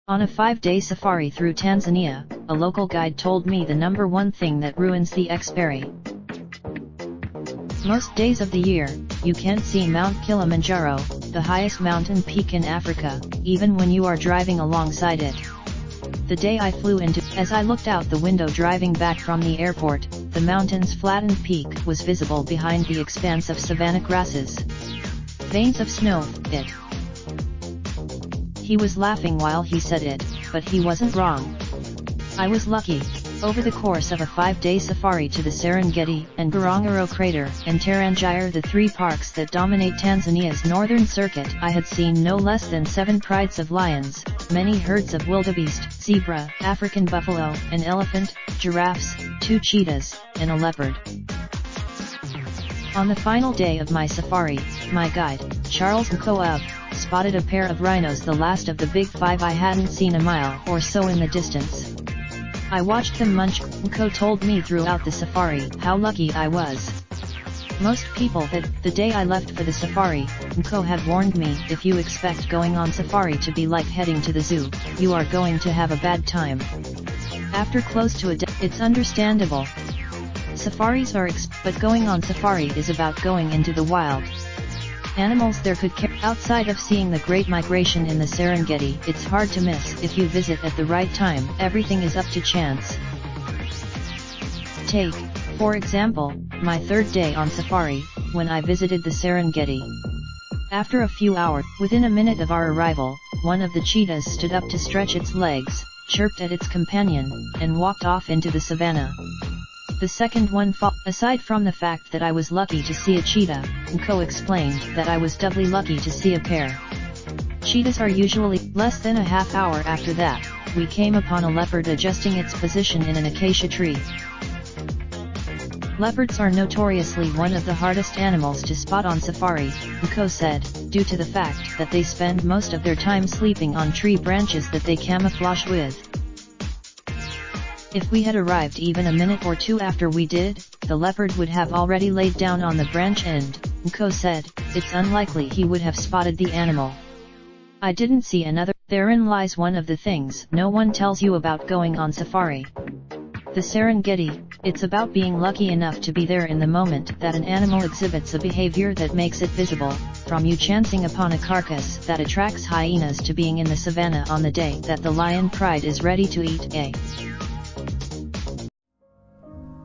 On a 5-day safari through Tanzania, a local guide told me the number one thing that ruins the experi. Most days of the year, you can't see Mount Kilimanjaro, the highest mountain peak in Africa, even when you are driving alongside it. The day I flew into, as I looked out the window driving back from the airport, the mountain's flattened peak was visible behind the expanse of savanna grasses. Veins of snow, it. He was laughing while he said it, but he wasn't wrong. I was lucky. Over the course of a 5-day safari to the Serengeti and Ngorongoro crater and Tarangire, the 3 parks that dominate Tanzania's northern circuit, I had seen no less than 7 prides of lions, many herds of wildebeest, zebra, African buffalo, an elephant, giraffes, 2 cheetahs, and a leopard. On the final day of my safari, my guide, Charles Nkoab, spotted a pair of rhinos, the last of the big 5 I hadn't seen a mile or so in the distance. I watched them munch. Nko told me throughout the safari how lucky I was. Most people had, the day I left for the safari, Nko had warned me, if you expect going on safari to be like heading to the zoo, you are going to have a bad time. After close to a day, it's understandable. Safaris are but going on safari is about going into the wild. Animals there could care. Outside of seeing the Great Migration in the Serengeti, it's hard to miss. If you visit at the right time, everything is up to chance. Take, for example, my 3rd day on safari, when I visited the Serengeti. After a few hours, within a minute of our arrival, one of the cheetahs stood up to stretch its legs, chirped at its companion, and walked off into the savannah. The second one aside from the fact that I was lucky to see a cheetah, Nko explained that I was doubly lucky to see a pair. Cheetahs are usually less than a half hour after that, we came upon a leopard adjusting its position in an acacia tree. Leopards are notoriously one of the hardest animals to spot on safari, Nko said, due to the fact that they spend most of their time sleeping on tree branches that they camouflage with. If we had arrived even a minute or 2 after we did, the leopard would have already laid down on the branch end, Nko said. It's unlikely he would have spotted the animal. I didn't see another. Therein lies one of the things no one tells you about going on safari. The Serengeti, it's about being lucky enough to be there in the moment that an animal exhibits a behavior that makes it visible, from you chancing upon a carcass that attracts hyenas to being in the savannah on the day that the lion pride is ready to eat a.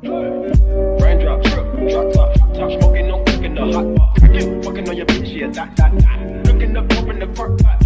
Raindrop, drop top smoking, no cooking the hot pot. Fucking on your bitch, yeah, that. Looking up, open the park pot.